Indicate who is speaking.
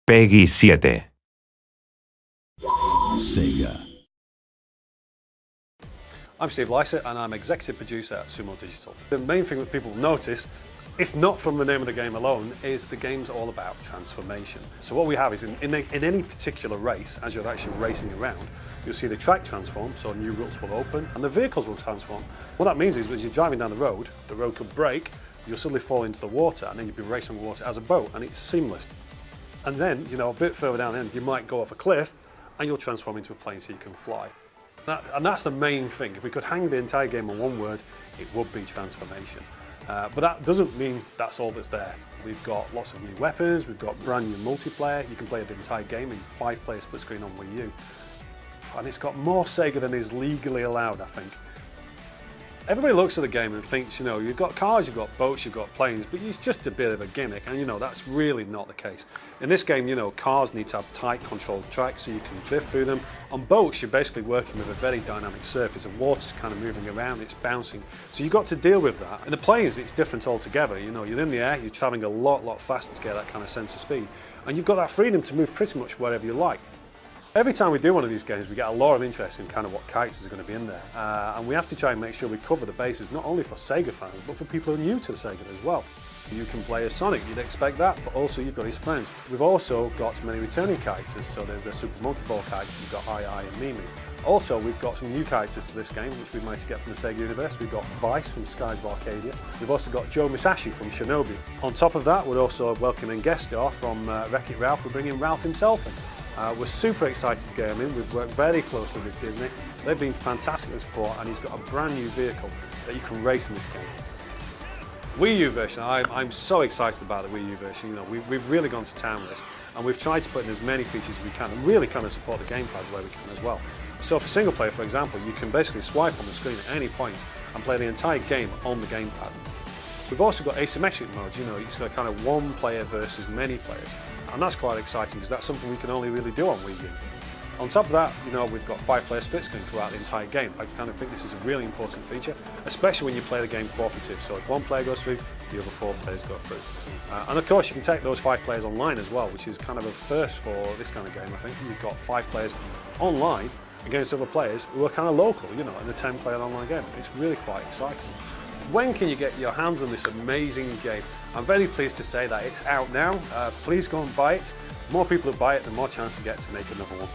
Speaker 1: Peggy 7.
Speaker 2: Sega.
Speaker 3: I'm Steve Lycett and I'm executive producer at Sumo Digital. The main thing that people will notice, if not from the name of the game alone, is the game's all about transformation. So what we have is in any particular race, as you're actually racing around, you'll see the track transform, so new routes will open, and the vehicles will transform. What that means is as you're driving down the road could break, you'll suddenly fall into the water, and then you'll be racing on the water as a boat, and it's seamless. And then, a bit further down the end, you might go off a cliff, and you'll transform into a plane so you can fly. And that's the main thing. If we could hang the entire game on one word, it would be transformation. But that doesn't mean that's all that's there. We've got lots of new weapons, we've got brand new multiplayer. You can play the entire game in 5-player split screen on Wii U. And it's got more Sega than is legally allowed, I think. Everybody looks at the game and thinks, you've got cars, you've got boats, you've got planes, but it's just a bit of a gimmick, and that's really not the case. In this game, cars need to have tight controlled tracks so you can drift through them. On boats, you're basically working with a very dynamic surface, and water's kind of moving around, it's bouncing. So you've got to deal with that. In the planes, it's different altogether. You're in the air, you're traveling a lot faster to get that kind of sense of speed. And you've got that freedom to move pretty much wherever you like. Every time we do one of these games, we get a lot of interest in kind of what characters are going to be in there. And we have to try and make sure we cover the bases, not only for Sega fans, but for people who are new to the Sega as well. You can play as Sonic, you'd expect that, but also you've got his friends. We've also got many returning characters, so there's the Super Monkey Ball characters, you've got Ai and Mimi. Also, we've got some new characters to this game, which we managed to get from the Sega universe. We've got Vice from Skies of Arcadia. We've also got Joe Musashi from Shinobi. On top of that, we're also welcoming guest star from Wreck-It Ralph. We're bringing Ralph himself in. We're super excited to get him in. We've worked very closely with Disney. They've been fantastic at support, and he's got a brand new vehicle that you can race in this game. Wii U version, I'm so excited about the Wii U version. We've really gone to town with this, and we've tried to put in as many features as we can and really kind of support the gamepad where we can as well. So for single player, for example, you can basically swipe on the screen at any point and play the entire game on the gamepad. We've also got asymmetric modes, it's got kind of one player versus many players. And that's quite exciting because that's something we can only really do on Wii U. On top of that, we've got 5-player split screen throughout the entire game. I kind of think this is a really important feature, especially when you play the game cooperative. So if one player goes through, the other 4 players go through. And of course, you can take those 5 players online as well, which is kind of a first for this kind of game, I think. You've got 5 players online against other players who are kind of local, in a 10-player online game. It's really quite exciting. When can you get your hands on this amazing game? I'm very pleased to say that it's out now. Please go and buy it. The more people that buy it, the more chance you get to make another one.